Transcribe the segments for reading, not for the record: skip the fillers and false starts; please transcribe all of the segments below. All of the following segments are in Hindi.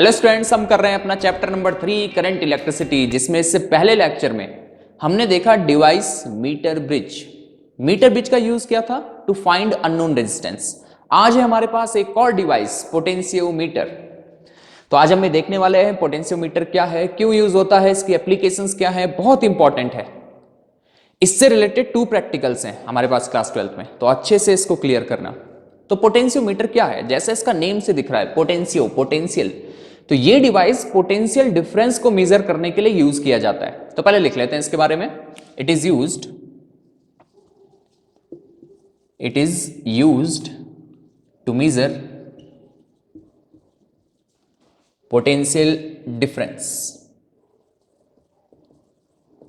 हेलो स्टूडेंट्स, हम कर रहे हैं अपना चैप्टर नंबर 3 करंट इलेक्ट्रिसिटी, जिसमें इससे पहले लेक्चर में हमने देखा device meter bridge. Meter bridge का यूज किया था टू फाइंड अननोन रेजिस्टेंस। आज है हमारे पास एक और डिवाइस पोटेंशियोमीटर। तो आज हम देखने वाले हैं पोटेंशियोमीटर क्या है, क्यों यूज होता है, इसकी एप्लीकेशंस क्या है, बहुत इंपॉर्टेंट है। इससे रिलेटेड 2 प्रैक्टिकल्स हैं हमारे पास क्लास 12 में, तो अच्छे से इसको क्लियर करना। तो पोटेंशियोमीटर क्या है, जैसे इसका नेम से दिख रहा है पोटेंशियल, तो ये डिवाइस पोटेंशियल डिफरेंस को मेजर करने के लिए यूज किया जाता है। तो पहले लिख लेते हैं इसके बारे में। It is used to measure potential difference.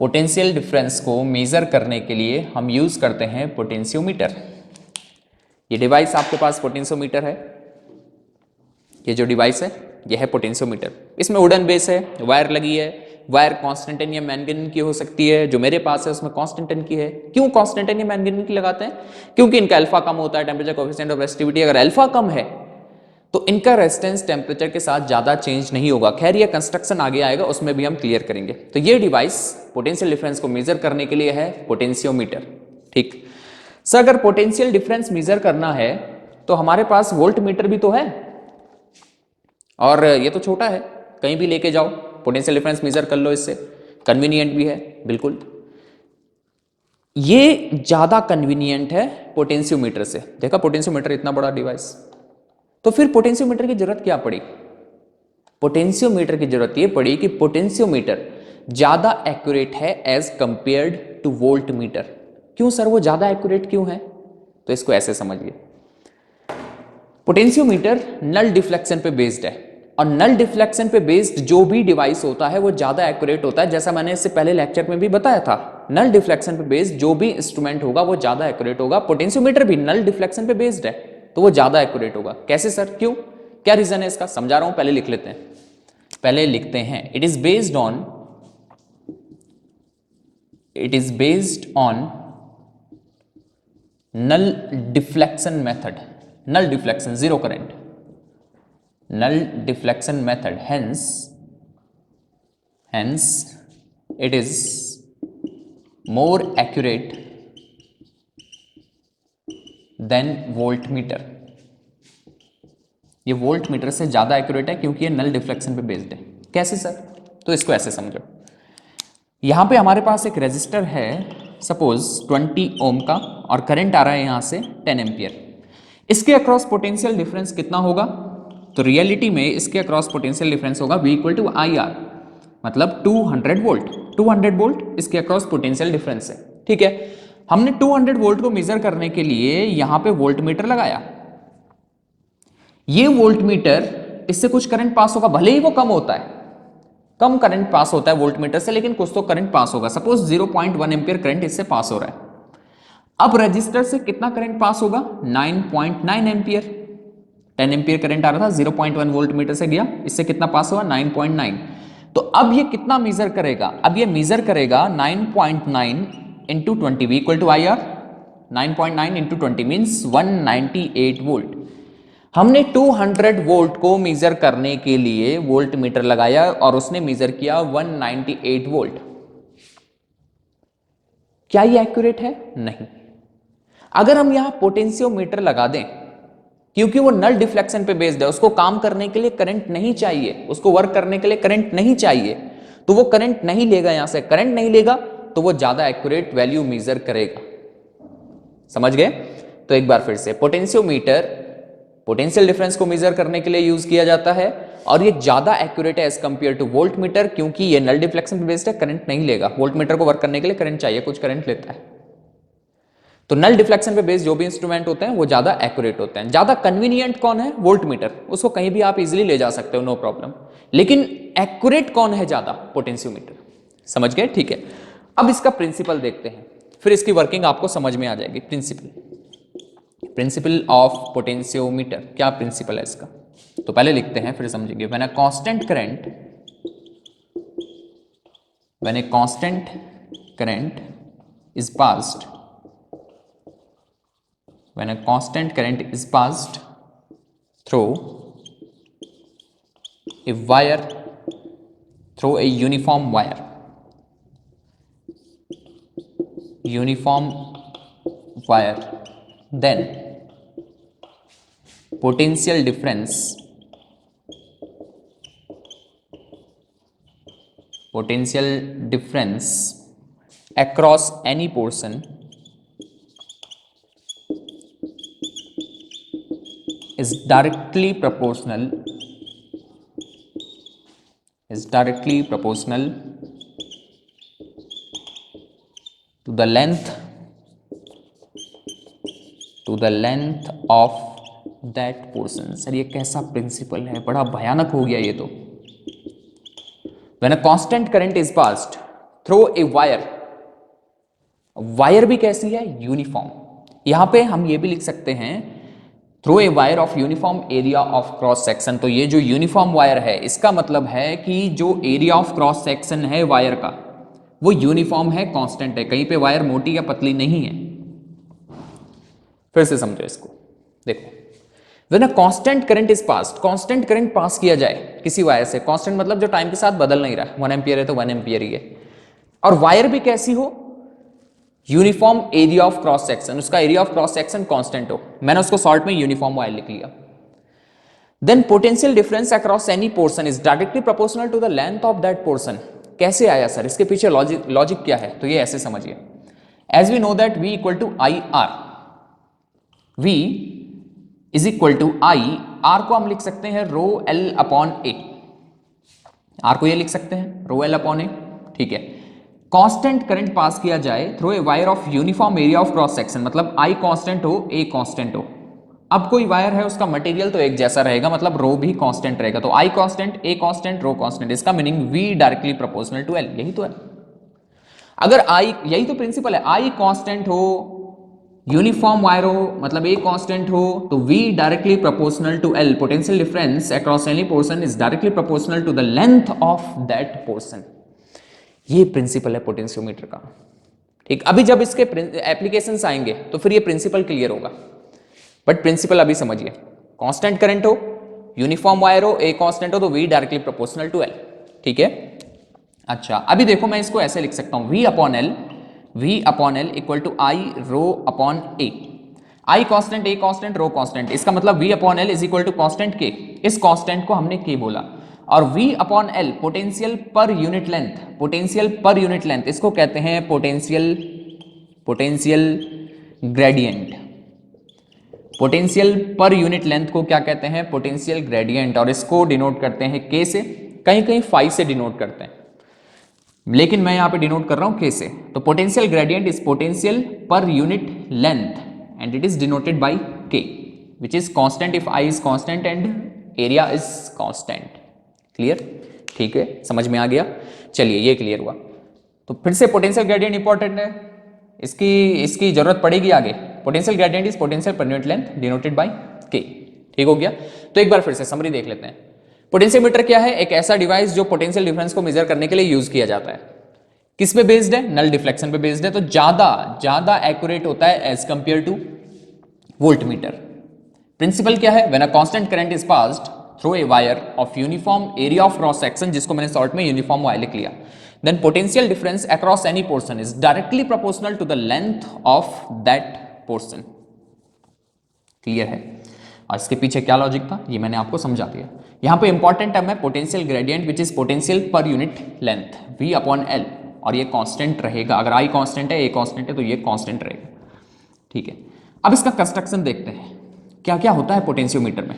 Potential difference को मेजर करने के लिए हम यूज करते हैं पोटेंशियोमीटर। ये डिवाइस आपके पास पोटेंशियोमीटर है। ये जो डिवाइस है यह है पोटेंशियोमीटर। इसमें वुडन बेस है, वायर लगी है। वायर कांस्टेंट या मैंगनीज की हो सकती है, जो मेरे पास है उसमें कांस्टेंट की है। क्यों कांस्टेंट या मैंगनीज की लगाते हैं? क्योंकि इनका अल्फा कम होता है, टेम्परेचर कोएफिशिएंट ऑफ रेसिस्टिविटी अगर अल्फा कम है तो इनका रेजिस्टेंस टेम्परेचर के साथ ज्यादा चेंज नहीं होगा। खैर ये कंस्ट्रक्शन आगे आएगा, उसमें भी हम क्लियर करेंगे। तो ये डिवाइस पोटेंशियल डिफरेंस को मेजर करने के लिए है पोटेंशियोमीटर। ठीक सर, अगर पोटेंशियल डिफरेंस मेजर करना है तो हमारे पास वोल्ट मीटर भी तो है, और ये तो छोटा है, कहीं भी लेके जाओ पोटेंशियल डिफरेंस मेजर कर लो, इससे कन्वीनियंट भी है बिल्कुल। ये ज्यादा कन्वीनियंट है पोटेंशियोमीटर से। देखा पोटेंशियोमीटर इतना बड़ा डिवाइस, तो फिर पोटेंशियोमीटर की जरूरत क्या पड़ी? पोटेंशियोमीटर की जरूरत ये पड़ी कि पोटेंशियोमीटर ज्यादा एक्यूरेट है as compared to volt meter. क्यों सर, वो ज्यादा एक्यूरेट क्यों है? तो इसको ऐसे समझिए, पोटेंशियोमीटर नल डिफ्लेक्शन पे बेस्ड है, और नल डिफ्लेक्शन पे बेस्ड जो भी डिवाइस होता है वो ज्यादा एक्यूरेट होता है। जैसा मैंने इससे पहले लेक्चर में भी बताया था, नल डिफ्लेक्शन पे बेस्ड जो भी इंस्ट्रूमेंट होगा वो ज्यादा एक्यूरेट होगा। पोटेंशियोमीटर भी नल डिफ्लेक्शन पे बेस्ड है तो वो ज्यादा एक्यूरेट होगा। कैसे सर, क्यों, क्या रीजन है इसका? समझा रहा हूं, पहले लिख लेते हैं। पहले लिखते हैं, it is based on null deflection method. Null deflection, zero current, null deflection method, hence it is more accurate than voltmeter। ये वोल्टमीटर से ज्यादा एक्यूरेट है क्योंकि ये नल डिफ्लेक्शन पे बेस्ड है। कैसे सर? तो इसको ऐसे समझो, यहां पे हमारे पास एक रेजिस्टर है सपोज 20 ओम का, और करंट आ रहा है यहां से 10 एम्पियर। इसके अक्रॉस पोटेंशियल डिफरेंस कितना होगा? तो रियलिटी में इसके अक्रॉस पोटेंशियल डिफरेंस होगा V equal to I R, मतलब 200 वोल्ट। 200 वोल्ट इसके अक्रॉस पोटेंशियल डिफरेंस है। ठीक है, हमने 200 वोल्ट को मेजर करने के लिए यहां पे वोल्ट मीटर लगाया। ये वोल्ट मीटर, इससे कुछ करंट पास होगा, भले ही वो कम होता है, कम करंट पास होता है वोल्ट मीटर से, लेकिन कुछ तो करंट पास होगा। सपोज 0.1 एम्पियर करंट इससे पास हो रहा है। अब रजिस्टर से कितना करंट पास होगा? 9.9 एम्पियर। 10 एम्पियर करंट आ रहा था, 0.1 वोल्ट मीटर से गया, इससे कितना पास हुआ? 9.9। तो अब ये कितना मेजर करेगा? अब ये मेजर करेगा 9.9 into 20, V equal to I R. 9.9 into 20 means 198 volt. हमने 200 वोल्ट को मेजर करने के लिए वोल्ट मीटर लगाया और उसने मेजर किया 198 वोल्ट। क्या ये एक्यूरेट है? नहीं। अगर हम यहां पोटेंशियोमीटर लगा दें, क्योंकि वो नल डिफ्लेक्शन पे बेस्ड है, उसको काम करने के लिए करंट नहीं चाहिए, उसको वर्क करने के लिए करंट नहीं चाहिए, तो वो करंट नहीं लेगा। यहां से करंट नहीं लेगा तो वो ज्यादा एक्यूरेट वैल्यू मेजर करेगा। समझ गए? तो एक बार फिर से, पोटेंशियोमीटर पोटेंशियल डिफरेंस को मेजर करने के लिए यूज किया जाता है, और ये ज्यादा एक्यूरेट है as compare to volt meter, क्योंकि ये नल डिफ्लेक्शन पे बेस्ड है, करंट नहीं लेगा। वोल्ट मीटर को वर्क करने के लिए करंट चाहिए, कुछ करंट लेता है। तो नल डिफ्लेक्शन पे बेस्ड जो भी इंस्ट्रूमेंट होते हैं वो ज्यादा एक्यूरेट होते हैं। ज्यादा कन्वीनियंट कौन है? वोल्ट मीटर, उसको कहीं भी आप इजीली ले जा सकते हो, नो प्रॉब्लम। लेकिन एक्यूरेट कौन है ज्यादा? पोटेंशियोमीटर। समझ गए? ठीक है, अब इसका प्रिंसिपल देखते हैं, फिर इसकी वर्किंग आपको समझ में आ जाएगी। प्रिंसिपल ऑफ पोटेंशियोमीटर, क्या प्रिंसिपल है इसका? तो पहले लिखते हैं फिर समझेंगे। When a constant current is passed, when a constant current is passed through a wire through a uniform wire, then potential difference across any portion is directly proportional to the length of that portion। Sir ये कैसा प्रिंसिपल है, बड़ा भयानक हो गया ये तो। When a constant current is passed through a wire, wire भी कैसी है, यूनिफॉर्म। यहां पे हम ये भी लिख सकते हैं through a wire of uniform area of cross section. तो ये जो यूनिफॉर्म वायर है इसका मतलब है कि जो एरिया ऑफ क्रॉस सेक्शन है वायर का वो यूनिफॉर्म है, कांस्टेंट है, कहीं पे वायर मोटी या पतली नहीं है। फिर से समझो इसको, देखो when a constant current is passed, constant current pass किया जाए किसी वायर से, कांस्टेंट मतलब जो टाइम के साथ बदल नहीं रहा, 1 एम्पियर है तो 1 एम्पियर ही है, और वायर भी कैसी हो, uniform area of cross section, उसका area of cross section constant हो, मैंने उसको शॉर्ट में यूनिफॉर्म वायर लिख लिया। Then potential difference across any portion is directly proportional to the length of that portion. कैसे आया सर, इसके पीछे लॉजिक क्या है, तो ये ऐसे समझिए, as we know that V equal to I R, V is equal to I, R को हम लिख सकते हैं rho L upon A, R को ये लिख सकते हैं रो एल अपॉन ए, ठीक है। कांस्टेंट करंट पास किया जाए through a wire of uniform area of cross section, मतलब आई कांस्टेंट हो, ए कांस्टेंट हो। अब कोई वायर है उसका मटेरियल तो एक जैसा रहेगा, मतलब रो भी कांस्टेंट रहेगा, तो I constant, A constant, rho constant, इसका meaning V directly proportional to L, यही तो है। अगर आई, यही तो प्रिंसिपल है, आई कांस्टेंट हो, यूनिफॉर्म वायर हो, मतलब ए कांस्टेंट हो, तो V directly proportional to L, potential difference across any portion is directly proportional to the length of that portion. ये प्रिंसिपल है पोटेंशियोमीटर का, ठीक। अभी जब इसके एप्लीकेशंस आएंगे तो फिर ये प्रिंसिपल क्लियर होगा, बट प्रिंसिपल अभी समझिए, कांस्टेंट करंट हो, यूनिफॉर्म वायर हो, ए कांस्टेंट हो, तो V directly proportional to L, ठीक है। अच्छा अभी देखो मैं इसको ऐसे लिख सकता हूं, V upon L equal to I rho upon A, I constant, A constant, rho constant, इसका मतलब V upon L is equal to constant K, इस कांस्टेंट को हमने K बोला, और V upon L potential per unit length, potential per unit length, इसको कहते हैं potential gradient, potential per unit length को क्या कहते हैं, पोटेंशियल ग्रेडियंट, और इसको डिनोट करते हैं K से, कहीं कहीं फाई से डिनोट करते हैं, लेकिन मैं यहां पे डिनोट कर रहा हूं K से। तो potential gradient is potential per unit length and it is denoted by K which is constant if I is constant and area is constant. Clear, ठीक है, समझ में आ गया। चलिए ये क्लियर हुआ, तो फिर से पोटेंशियल ग्रेडियंट इंपॉर्टेंट है, इसकी जरूरत पड़ेगी आगे। Potential gradient is potential per unit length denoted by K, ठीक हो गया। तो एक बार फिर से समरी देख लेते हैं। पोटेंशियोमीटर क्या है, एक ऐसा डिवाइस जो पोटेंशियल डिफरेंस को मेजर करने के लिए यूज किया जाता है। किस पे बेस्ड है, नल डिफ्लेक्शन पे बेस्ड है, तो ज्यादा एक्यूरेट होता है as compare to voltmeter. Principle क्या है, when a constant current is passed through a wire of uniform area of cross section, जिसको मैंने शॉर्ट में यूनिफॉर्म वायर लिख लिया, then potential difference across any portion is directly proportional to the length of that portion. Clear है, और इसके पीछे क्या लॉजिक था ये मैंने आपको समझा दिया। यहां पे इंपॉर्टेंट टर्म है potential gradient which is potential per unit length, V upon L, और ये कांस्टेंट रहेगा, अगर I कांस्टेंट है, A कांस्टेंट है, तो ये कांस्टेंट रहेगा, ठीक है। अब इसका कंस्ट्रक्शन देखते हैं, क्या क्या होता है पोटेंशियोमीटर में,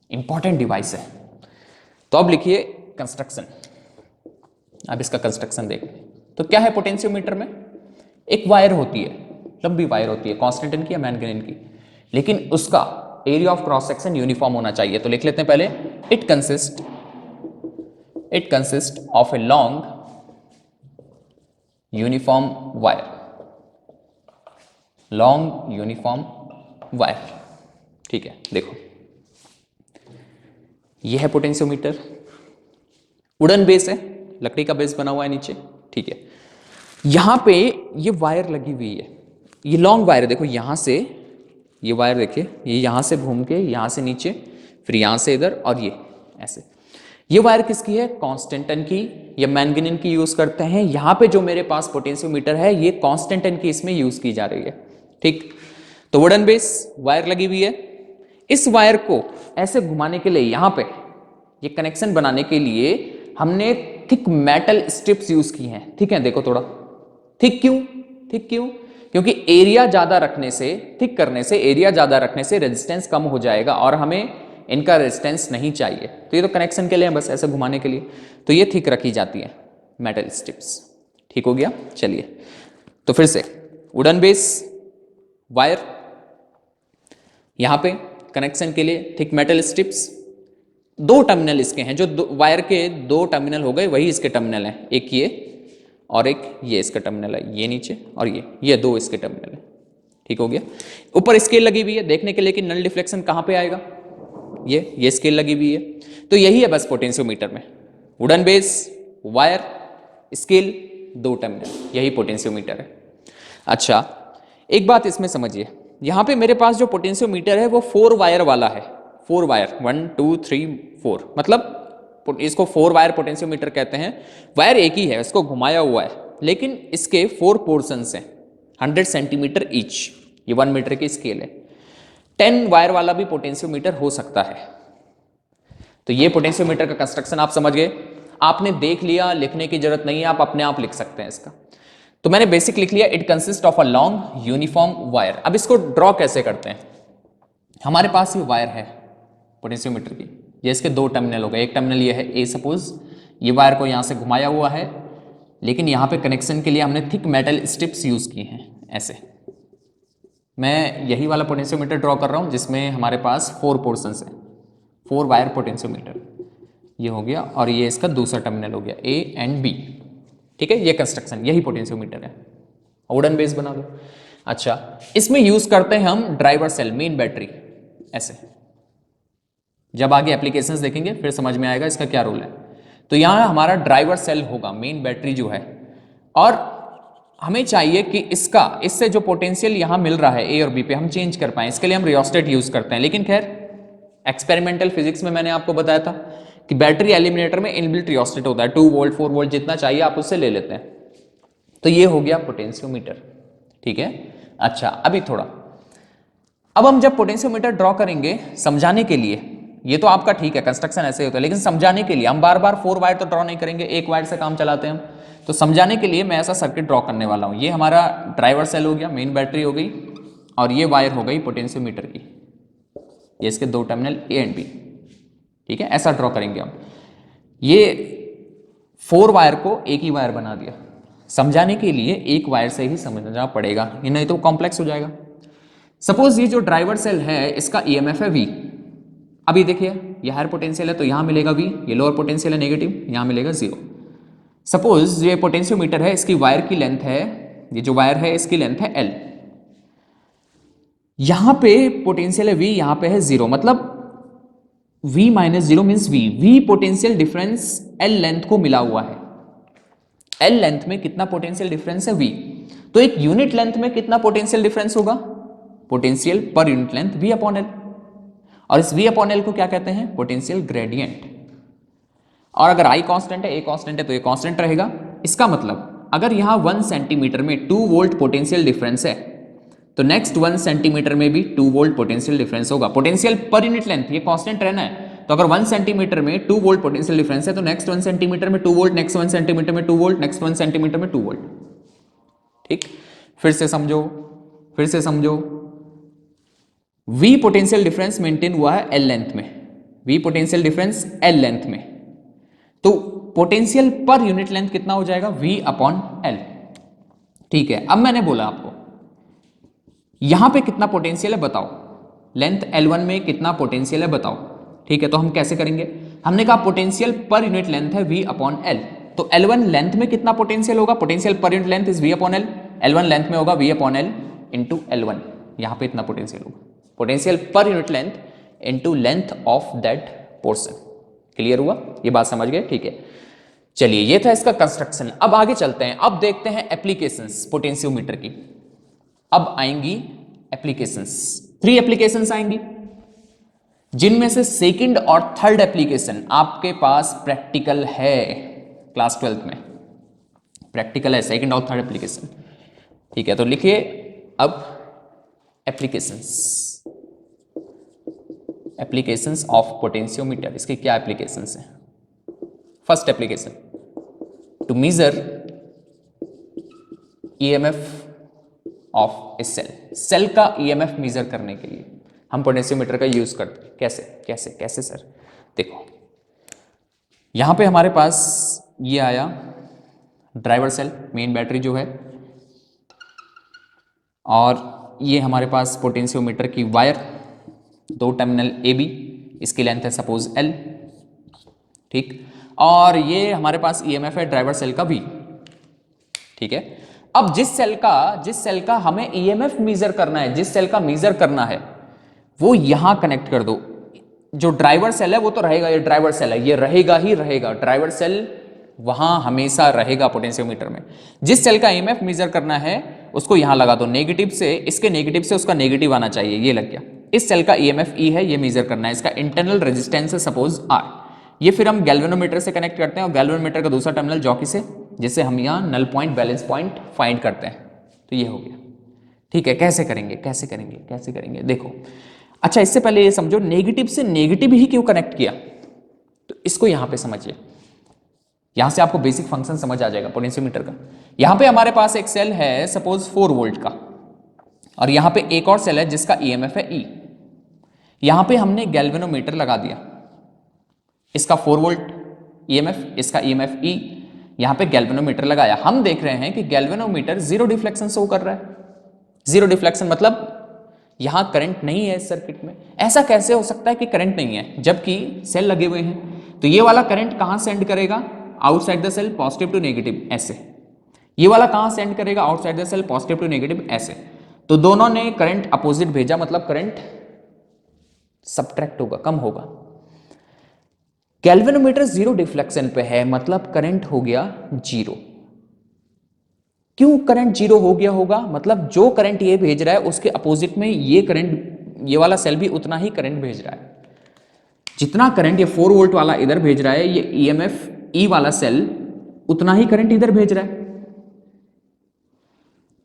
इंपॉर्टेंट डिवाइस है। तो अब लिखिए कंस्ट्रक्शन, अब इसका कंस्ट्रक्शन देखते हैं। तो क्या है पोटेंशियोमीटर में, एक वायर होती है, लंबी वायर होती है, कांस्टेंट की या मैंगनीज की, लेकिन उसका area of cross section uniform होना चाहिए। तो लिख लेते हैं पहले, it consist of a long uniform wire, long uniform wire, ठीक है। देखो यह है पोटेंशियोमीटर, वुडन बेस है, लकड़ी का बेस बना हुआ है नीचे, ठीक है। यहां पे ये वायर लगी हुई है, ये लॉन्ग वायर है, देखो यहां से ये वायर देखिए, ये यहां से घूम के यहां से नीचे, फिर यहां से इधर, और ये ऐसे, ये वायर किसकी है? कांस्टेंटन की या मैंगनीन की यूज करते हैं। यहां पे जो मेरे पास पोटेंशियोमीटर है ये कांस्टेंटन की इसमें यूज की जा रही है। ठीक, तो वुडन बेस वायर लगी हुई है। इस वायर को ऐसे घुमाने के लिए यहां पे ये कनेक्शन बनाने के लिए हमने थिक मेटल स्ट्रिप्स यूज की हैं। ठीक है, देखो थोड़ा थिक क्यों? थिक क्यों? क्योंकि एरिया ज्यादा रखने से, थिक करने से, एरिया ज्यादा रखने से रेजिस्टेंस कम हो जाएगा और हमें इनका रेजिस्टेंस नहीं चाहिए। तो ये तो कनेक्शन के लिए है, बस ऐसे घुमाने के लिए। तो ये थिक रखी जाती है मेटल स्ट्रिप्स। ठीक हो गया? चलिए तो फिर से वुडन बेस वायर, यहां पे कनेक्शन के लिए थिक मेटल स्ट्रिप्स। दो टर्मिनल इसके हैं, जो वायर के दो टर्मिनल हो गए वही इसके टर्मिनल हैं, एक ये और एक ये इसका टर्मिनल है, ये नीचे और ये दो इसके टर्मिनल है। ठीक हो गया? ऊपर स्केल लगी हुई है देखने के लिए कि नल डिफ्लेक्शन कहां पे आएगा। ये स्केल लगी हुई है। तो यही है बस पोटेंशियोमीटर में, वुडन बेस वायर स्केल दो टर्मिनल, यही पोटेंशियोमीटर है। अच्छा, एक बात इसमें समझिए, यहां पे मेरे पास जो पोटेंशियोमीटर है वो 4 वायर वाला है। 4 वायर, 1 2 3 4, मतलब इसको 4 वायर पोटेंशियोमीटर कहते हैं। वायर एक ही है, इसको घुमाया हुआ है, लेकिन इसके 4 पोर्शंस हैं, 100 सेंटीमीटर ईच। ये 1 मीटर की स्केल है। 10 वायर वाला भी पोटेंशियोमीटर हो सकता है। तो ये पोटेंशियोमीटर का कंस्ट्रक्शन आप समझ गए। आपने देख लिया, लिखने की जरूरत नहीं है, आप अपने आप लिख सकते हैं इसका। तो मैंने बेसिक लिख लिया, it consist of a long uniform wire. अब इसको ड्रॉ कैसे करते हैं? हमारे पास ये वायर है पोटेंशियोमीटर की, ये इसके दो टर्मिनल हो गए। एक टर्मिनल ये है ए, सपोज ये वायर को यहां से घुमाया हुआ है, लेकिन यहां पे कनेक्शन के लिए हमने थिक मेटल स्ट्रिप्स यूज की हैं। ऐसे मैं यही वाला पोटेंशियोमीटर ड्रॉ कर रहा हूं जिसमें हमारे पास 4 पोर्शंस हैं, 4 वायर पोटेंशियोमीटर। ये हो गया और ये इसका दूसरा टर्मिनल हो गया, ए एंड बी। ठीक है, ये कंस्ट्रक्शन, यही पोटेंशियोमीटर है। वुडन बेस बना दो। अच्छा, इसमें यूज करते हैं हम ड्राइवर सेल, मेन बैटरी। ऐसे जब आगे एप्लीकेशंस देखेंगे फिर समझ में आएगा इसका क्या रोल है। तो यहां हमारा ड्राइवर सेल होगा, मेन बैटरी जो है, और हमें चाहिए कि इससे जो पोटेंशियल यहां मिल रहा है ए और बी पे हम चेंज कर पाए। इसके लिए हम रियोस्टेट यूज करते हैं। लेकिन खैर एक्सपेरिमेंटल फिजिक्स में मैंने आपको बताया था कि बैटरी एलिमिनेटर में इनबिल्ट रियोस्टेट होता है, 2 वोल्ट 4 वोल्ट जितना चाहिए आप उससे ले लेते हैं। तो ये हो गया पोटेंशियोमीटर। ठीक है, अच्छा अभी थोड़ा, अब हम जब पोटेंशियोमीटर ड्रॉ करेंगे समझाने के लिए, ये तो आपका ठीक है कंस्ट्रक्शन ऐसे ही होता है, लेकिन समझाने के लिए हम बार बार 4 वायर तो ड्रॉ नहीं करेंगे, एक वायर से काम चलाते हैं हम। तो समझाने के लिए मैं ऐसा सर्किट ड्रॉ करने वाला हूं। ये हमारा ड्राइवर सेल हो गया, मेन बैटरी हो गई, और ये वायर हो गई पोटेंशियोमीटर की, ये इसके दो टर्मिनल ए एंड बी। ठीक है, ऐसा ड्रॉ करेंगे हम। ये 4 वायर को एक ही वायर बना दिया। समझाने के लिए एक वायर से ही समझना पड़ेगा, ये नहीं तो कॉम्प्लेक्स हो जाएगा। सपोज ये जो ड्राइवर सेल है इसका ईएमएफ है V। अभी देखिए ये हायर पोटेंशियल है तो यहां मिलेगा V, ये लोअर पोटेंशियल है नेगेटिव, यहां मिलेगा 0। सपोज ये पोटेंशियोमीटर है, इसकी वायर की लेंथ है, ये जो वायर है इसकी लेंथ है L। यहां पे पोटेंशियल है V, यहां पे है 0, मतलब V minus 0 means V potential difference L length को मिला हुआ है। L लेंथ में कितना पोटेंशियल डिफरेंस है V, तो एक यूनिट लेंथ में कितना पोटेंशियल डिफरेंस होगा? Potential per unit length V upon L, और इस V अपॉन L को क्या कहते हैं? Potential gradient. और अगर I कांस्टेंट है, A कांस्टेंट है, तो ये कांस्टेंट रहेगा। इसका मतलब अगर यहां 1 सेंटीमीटर में 2 वोल्ट पोटेंशियल डिफरेंस है, तो नेक्स्ट 1 सेंटीमीटर में भी 2 वोल्ट पोटेंशियल डिफरेंस होगा। पोटेंशियल पर यूनिट लेंथ ये कांस्टेंट रहना है, तो अगर 1 सेंटीमीटर में 2 वोल्ट पोटेंशियल डिफरेंस है तो नेक्स्ट 1 सेंटीमीटर में 2 वोल्ट, नेक्स्ट 1 सेंटीमीटर में 2 वोल्ट, नेक्स्ट 1 सेंटीमीटर में 2 वोल्ट। ठीक, फिर से समझो, फिर से समझो। V पोटेंशियल डिफरेंस मेंटेन हुआ है L लेंथ में, V potential difference L length में, तो पोटेंशियल पर यूनिट लेंथ कितना हो जाएगा? V upon L। ठीक है, अब मैंने बोला आपको यहां पे कितना पोटेंशियल है बताओ, लेंथ L1 में कितना पोटेंशियल है बताओ। ठीक है, तो हम कैसे करेंगे? हमने कहा पोटेंशियल पर यूनिट लेंथ है V अपॉन L, तो L1 लेंथ में कितना पोटेंशियल होगा? Potential per unit length is V upon L, L1 length में होगा V upon L into L1, यहां पे इतना पोटेंशियल होगा, potential per unit length into length of that portion. Clear हुआ? ये बात समझ गए? ठीक है, चलिए ये था इसका कंस्ट्रक्शन। अब आगे चलते हैं, अब देखते हैं एप्लीकेशंस पोटेंशियोमीटर की। अब आएंगी एप्लीकेशंस, 3 एप्लीकेशंस आएंगी। जिनमें से सेकंड और थर्ड एप्लीकेशन आपके पास प्रैक्टिकल है, क्लास 12th में प्रैक्टिकल है सेकंड और थर्ड एप्लीकेशन। ठीक है, तो लिखिए अब एप्लीकेशंस ऑफ पोटेंशियोमीटर। इसके क्या एप्लीकेशंस हैं? First application, to measure EMF of a cell. Cell का ईएमएफ मेजर करने के लिए हम पोटेंशियोमीटर का यूज करते हैं। कैसे कैसे कैसे सर? देखो यहां पे हमारे पास ये आया ड्राइवर सेल, मेन बैटरी जो है, और ये हमारे पास पोटेंशियोमीटर की वायर, दो टर्मिनल ए बी, इसकी लेंथ है सपोज एल, ठीक, और ये हमारे पास ईएमएफ है ड्राइवर सेल का भी। ठीक है, अब जिस सेल का हमें ईएमएफ मेजर करना है, जिस सेल का मेजर करना है वो यहां कनेक्ट कर दो। जो ड्राइवर सेल है वो तो रहेगा, ये ड्राइवर सेल है, ये रहेगा ही रहेगा, ड्राइवर सेल वहां हमेशा रहेगा पोटेंशियोमीटर में। जिस सेल का ईएमएफ मेजर करना है उसको यहां लगा दो, नेगेटिव से इसके नेगेटिव से उसका नेगेटिव आना चाहिए, ये लग गया। इस सेल का ईएमएफ ई है, ये मेजर करना है, इसका इंटरनल रेजिस्टेंस है सपोज आर। ये फिर हम गैल्वेनोमीटर से कनेक्ट करते हैं और गैल्वेनोमीटर का दूसरा टर्मिनल जॉकी से, जिससे हम यहाँ null point balance point find करते हैं। तो ये हो गया। ठीक है, कैसे करेंगे कैसे करेंगे कैसे करेंगे? देखो अच्छा, इससे पहले ये समझो नेगेटिव से नेगेटिव ही क्यों कनेक्ट किया, तो इसको यहां पे समझिए। यहां से आपको बेसिक फंक्शन समझ आ जाएगा पोटेंशियोमीटर का। यहां पे हमारे पास एक सेल है सपोज 4 वोल्ट का, और यहां पे एक और सेल है जिसका ईएमएफ है ई। यहां पे हमने गैल्वेनोमीटर लगा दिया, इसका 4 वोल्ट ईएमएफ, इसका ईएमएफ ई, यहां पे गैल्वेनोमीटर लगाया। हम देख रहे हैं कि गैल्वेनोमीटर जीरो डिफ्लेक्शन शो कर रहा है। जीरो डिफ्लेक्शन मतलब यहां करंट नहीं है इस सर्किट में। ऐसा कैसे हो सकता है कि करंट नहीं है जबकि सेल लगे हुए हैं? तो ये वाला करंट कहां सेंड करेगा? Outside the cell, positive to negative, ऐसे। ये वाला कहां सेंड करेगा? Outside the cell, positive to negative, ऐसे। तो दोनों ने करंट अपोजिट भेजा, मतलब करंट सब्ट्रैक्ट होगा, कम होगा। गैल्वेनोमीटर जीरो डिफ्लेक्शन पे है, मतलब करंट हो गया जीरो। क्यों करंट जीरो हो गया होगा? मतलब जो करंट ये भेज रहा है उसके अपोजिट में ये करंट, ये वाला सेल भी उतना ही करंट भेज रहा है। जितना करंट ये 4 वोल्ट वाला इधर भेज रहा है, ये ईएमएफ ई वाला सेल उतना ही करंट इधर भेज रहा है।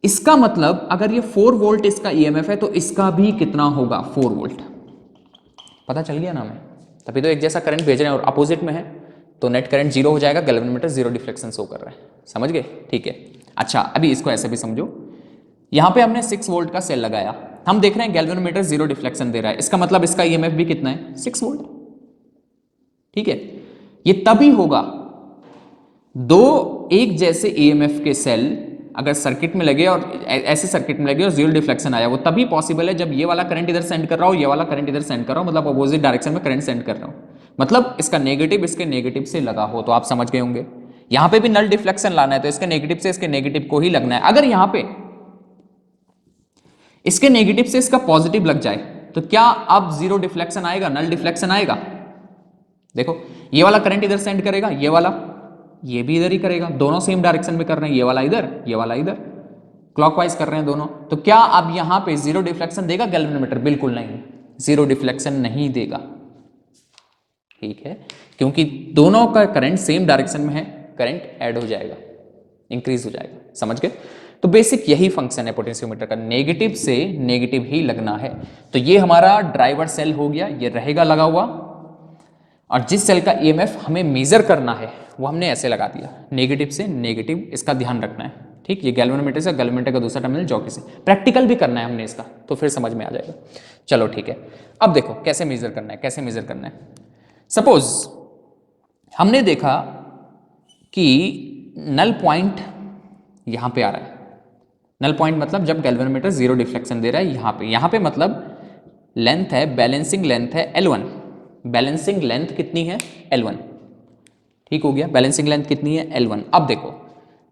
इसका मतलब अगर ये 4 वोल्ट इसका ईएमएफ है तो इसका भी कितना होगा? 4 वोल्ट। पता चल गया ना हमें? तभी तो एक जैसा करंट भेज रहे हैं और अपोजिट में है, तो नेट करंट जीरो हो जाएगा, गैल्वेनोमीटर जीरो डिफ्लेक्शन शो कर रहा है। समझ गए? ठीक है। अच्छा, अभी इसको ऐसे भी समझो। यहां पे हमने 6 वोल्ट का सेल लगाया, हम देख रहे हैं गैल्वेनोमीटर जीरो डिफ्लेक्शन दे रहा है, इसका मतलब इसका ईएमएफ भी कितना है? 6 वोल्ट। ठीक है, ये तभी होगा दो एक जैसे ईएमएफ के सेल अगर सर्किट में लगे और ऐसे सर्किट में लगे और जीरो डिफ्लेक्शन आया, वो तभी पॉसिबल है जब ये वाला करंट इधर सेंड कर रहा हो, ये वाला करंट इधर सेंड कर रहा हो, मतलब अपोजिट डायरेक्शन में करंट सेंड कर रहा हो, मतलब इसका नेगेटिव इसके नेगेटिव से लगा हो। तो आप समझ गए होंगे यहां पे भी नल डिफ्लेक्शन लाना है तो इसके नेगेटिव से इसके नेगेटिव को ही लगना है। अगर यहां पे इसके नेगेटिव से इसका पॉजिटिव लग जाए तो क्या अब जीरो डिफ्लेक्शन आएगा? नल डिफ्लेक्शन आएगा। देखो ये वाला करंट इधर सेंड करेगा, ये वाला ये भी इधर ही करेगा, दोनों सेम डायरेक्शन में कर रहे हैं, ये वाला इधर ये वाला इधर, क्लॉकवाइज कर रहे हैं दोनों। तो क्या अब यहां पे जीरो डिफ्लेक्शन देगा गैल्वेनोमीटर? बिल्कुल नहीं, जीरो डिफ्लेक्शन नहीं देगा। ठीक है, क्योंकि दोनों का करंट सेम डायरेक्शन में है, करंट ऐड हो जाएगा, इंक्रीज हो जाएगा। समझ गए? तो बेसिक यही फंक्शन है पोटेंशियोमीटर का, नेगेटिव से नेगेटिव ही लगना है। तो ये हमारा ड्राइवर सेल हो गया, ये रहेगा लगा हुआ, और जिस सेल का ईएमएफ हमें मेजर करना है वो हमने ऐसे लगा दिया, नेगेटिव से नेगेटिव, इसका ध्यान रखना है। ठीक, ये गैल्वेनोमीटर से, गैल्वेनोमीटर का दूसरा टर्मिनल जॉकी से। प्रैक्टिकल भी करना है हमने इसका, तो फिर समझ में आ जाएगा। चलो ठीक है, अब देखो कैसे मेजर करना है, कैसे मेजर करना है। सपोज हमने देखा कि नल पॉइंट यहां पे आ रहा है। नल पॉइंट मतलब जब गैल्वेनोमीटर जीरो डिफ्लेक्शन दे रहा है यहां पे मतलब लेंथ है, बैलेंसिंग लेंथ है L1। बैलेंसिंग लेंथ कितनी है? L1। ठीक हो गया, बैलेंसिंग लेंथ कितनी है? L1। अब देखो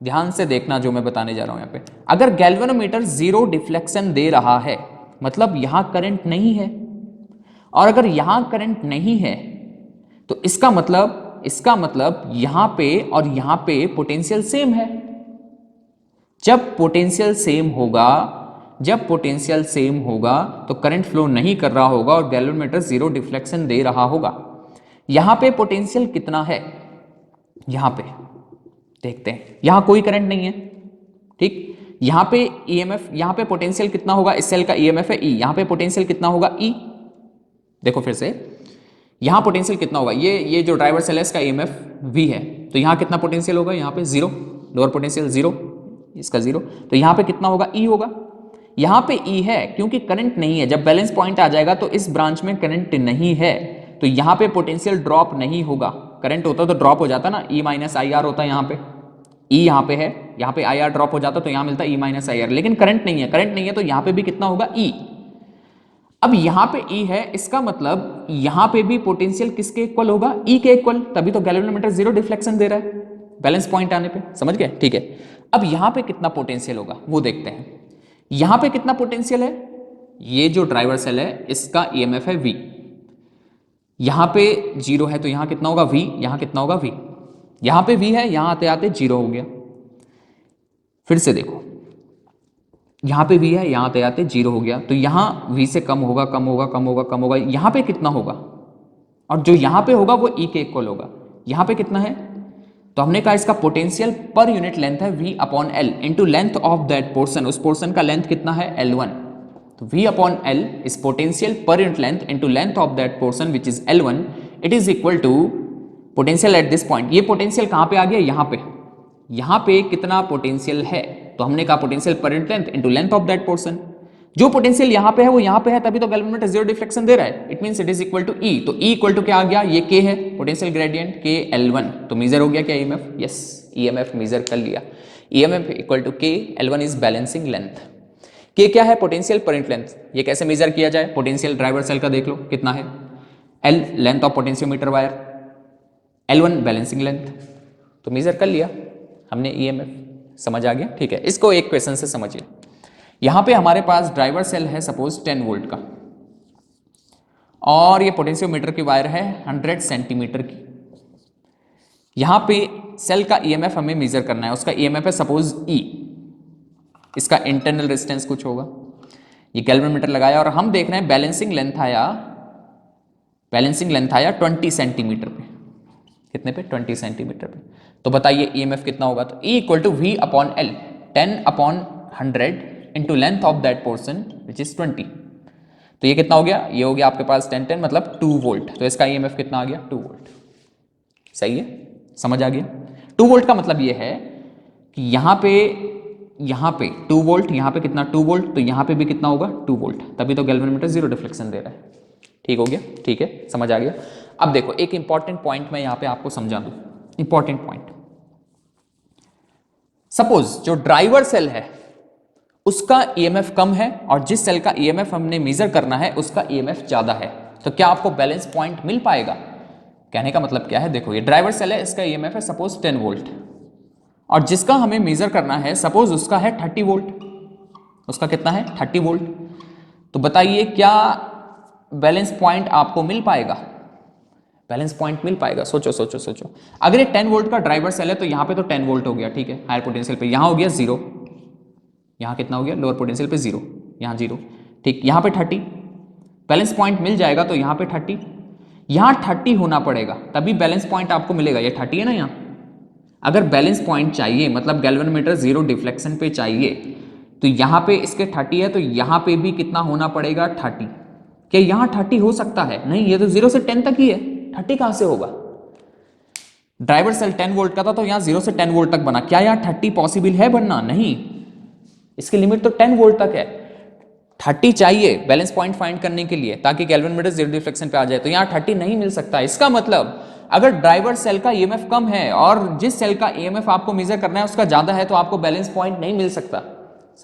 ध्यान से देखना जो मैं बताने जा रहा हूं यहां पे। अगर गैल्वेनोमीटर जीरो डिफ्लेक्शन दे रहा है मतलब यहां करंट नहीं है, और अगर यहां करंट नहीं है तो इसका मतलब यहां पे और यहां पे पोटेंशियल सेम है। जब पोटेंशियल सेम होगा, जब पोटेंशियल सेम होगा तो करंट फ्लो नहीं कर रहा होगा और गैल्वेनोमीटर जीरो डिफ्लेक्शन दे रहा होगा। यहां पे पोटेंशियल कितना है, यहां पे देखते हैं, यहां कोई करंट नहीं है, ठीक। यहां पे ईएमएफ, यहां पे पोटेंशियल कितना होगा, इस सेल का ईएमएफ है ई, यहां पे पोटेंशियल कितना होगा ई। देखो फिर से, यहां पोटेंशियल कितना होगा, ये जो ड्राइवर सेल है इसका ईएमएफ वी है, तो यहां कितना पोटेंशियल होगा, यहां पे जीरो, लोअर पोटेंशियल जीरो, इसका जीरो, तो यहां पे कितना होगा, ई होगा। यहां पे ई है क्योंकि करंट नहीं है, जब बैलेंस पॉइंट आ जाएगा तो इस ब्रांच में करंट नहीं है, तो यहां पे पोटेंशियल ड्रॉप नहीं होगा। करंट होता तो ड्रॉप हो जाता ना, ई माइनस आई आर होता है, यहां पे ई यहां पे है, यहां पे आई आर ड्रॉप हो जाता तो यहां मिलता ई माइनस आई आर, लेकिन करंट नहीं है, करंट नहीं है तो यहां पे भी कितना होगा, ई। अब यहां पे ई है, इसका मतलब यहां पे भी पोटेंशियल किसके इक्वल होगा, ई के इक्वल, तभी तो गैल्वेनोमीटर जीरो डिफ्लेक्शन दे रहा है बैलेंस पॉइंट आने पे, समझ गए, ठीक है। अब यहां पे कितना पोटेंशियल होगा वो देखते हैं। यहां पे कितना पोटेंशियल है, ये जो ड्राइवर सेल है इसका ईएमएफ है वी, यहां पे जीरो है तो यहां कितना होगा वी, यहां कितना होगा वी, यहां पे वी है, यहां आते आते जीरो हो गया। फिर से देखो, यहां पे वी है, यहां आते आते जीरो हो गया, तो यहां वी से कम होगा, कम होगा, कम होगा, कम होगा, यहां पे कितना होगा, और जो यहां पे होगा वो ई के इक्वल होगा। यहां पे कितना है, तो हमने कहा इसका पोटेंशियल पर यूनिट लेंथ है v upon L into length of that portion, उस पोर्सन का लेंथ कितना है L1, तो v upon L is potential per unit length into length of that portion which is L1, it is equal to potential at this point. ये पोटेंशियल कहां पे आ गया, यहां पे कितना पोटेंशियल है, तो हमने कहा potential per unit length into length of that portion, जो पोटेंशियल यहां पे है वो यहां पे है, तभी तो गैल्वेनोमीटर जीरो डिफ्लेक्शन दे रहा है, it means it is equal to E, तो ई इक्वल टू क्या आ गया, ये के है पोटेंशियल ग्रेडियंट के L1, तो मेजर हो गया क्या ईएमएफ, यस ईएमएफ मेजर कर लिया, ईएमएफ इक्वल टू के, L1 इज बैलेंसिंग लेंथ, के क्या है पोटेंशियल पर यूनिट लेंथ, ये कैसे मेजर किया जाए, पोटेंशियल ड्राइवर सेल का देख लो कितना है, L length of potentiometer wire, L1 balancing length, तो मेजर कर लिया हमने ईएमएफ, समझ आ गया, ठीक है। इसको एक क्वेश्चन से समझिए, यहां पे हमारे पास ड्राइवर सेल है सपोज 10 वोल्ट का, और ये पोटेंशियोमीटर की वायर है 100 सेंटीमीटर की, यहां पे सेल का ईएमएफ हमें मेजर करना है, उसका ईएमएफ है सपोज ई, इसका इंटरनल रेजिस्टेंस कुछ होगा, ये गैल्वेनोमीटर लगाया और हम देख रहे हैं बैलेंसिंग लेंथ आया 20 सेंटीमीटर पे, कितने पे, 20 सेंटीमीटर पे, तो बताइए ईएमएफ कितना होगा, तो E equal to V upon L 10 upon 100 into length of that portion which is 20, तो ये कितना हो गया, ये हो गया आपके पास 10 मतलब 2 वोल्ट, तो इसका ईएमएफ कितना आ गया 2 वोल्ट, सही है, समझ आ गया। 2 वोल्ट का मतलब ये है कि यहां पे 2 वोल्ट, यहां पे कितना 2 वोल्ट, तो यहां पे भी कितना होगा 2 वोल्ट, तभी तो गैल्वेनोमीटर जीरो डिफ्लेक्शन दे रहा है, ठीक हो गया, ठीक है, समझ आ गया। अब देखो एक इंपॉर्टेंट पॉइंट मैं यहां पे आपको समझा दूं, इंपॉर्टेंट पॉइंट, सपोज जो ड्राइवर सेल है उसका ईएमएफ कम है और जिस सेल का ईएमएफ हमने मेजर करना है उसका ईएमएफ ज्यादा है, तो क्या आपको बैलेंस पॉइंट मिल पाएगा, कहने का मतलब क्या है, देखो ये ड्राइवर सेल है, इसका ईएमएफ है सपोज 10 वोल्ट, और जिसका हमें मेजर करना है सपोज उसका है 30 वोल्ट, उसका कितना है 30 वोल्ट, तो बताइए क्या बैलेंस पॉइंट आपको मिल पाएगा, बैलेंस पॉइंट मिल पाएगा, सोचो सोचो सोचो। अगर ये 10 वोल्ट का ड्राइवर सेल है तो यहां पे तो 10 वोल्ट हो गया, ठीक है, हायर पोटेंशियल पे, यहां हो गया जीरो, यहां कितना हो गया लोअर पोटेंशियल पे जीरो, यहां जीरो, ठीक, यहां पे 30 बैलेंस पॉइंट मिल जाएगा, तो यहां पे 30, यहां 30 होना पड़ेगा तभी बैलेंस पॉइंट आपको मिलेगा, ये 30 है ना, यहां अगर बैलेंस पॉइंट चाहिए मतलब गैल्वेनोमीटर जीरो डिफ्लेक्शन पे चाहिए, तो यहां पे इसके 30 है, तो यहां पे भी कितना होना पड़ेगा 30, क्या यहां 30 हो सकता है, नहीं, ये तो 0 से 10 तक ही है, 30 कहां से होगा, ड्राइवर सेल 10 वोल्ट का था तो यहां 0 से 10 वोल्ट तक बना, क्या यहां 30 पॉसिबल है बनना, नहीं, इसकी लिमिट तो 10 वोल्ट तक है, 30 चाहिए बैलेंस पॉइंट फाइंड करने के लिए ताकि गैल्वेनोमीटर जीरो डिफ्लेक्शन पे आ जाए, तो यहां 30 नहीं मिल सकता। इसका मतलब अगर ड्राइवर सेल का ईएमएफ कम है और जिस सेल का ईएमएफ आपको मेजर करना है उसका ज्यादा है, तो आपको बैलेंस पॉइंट नहीं मिल सकता,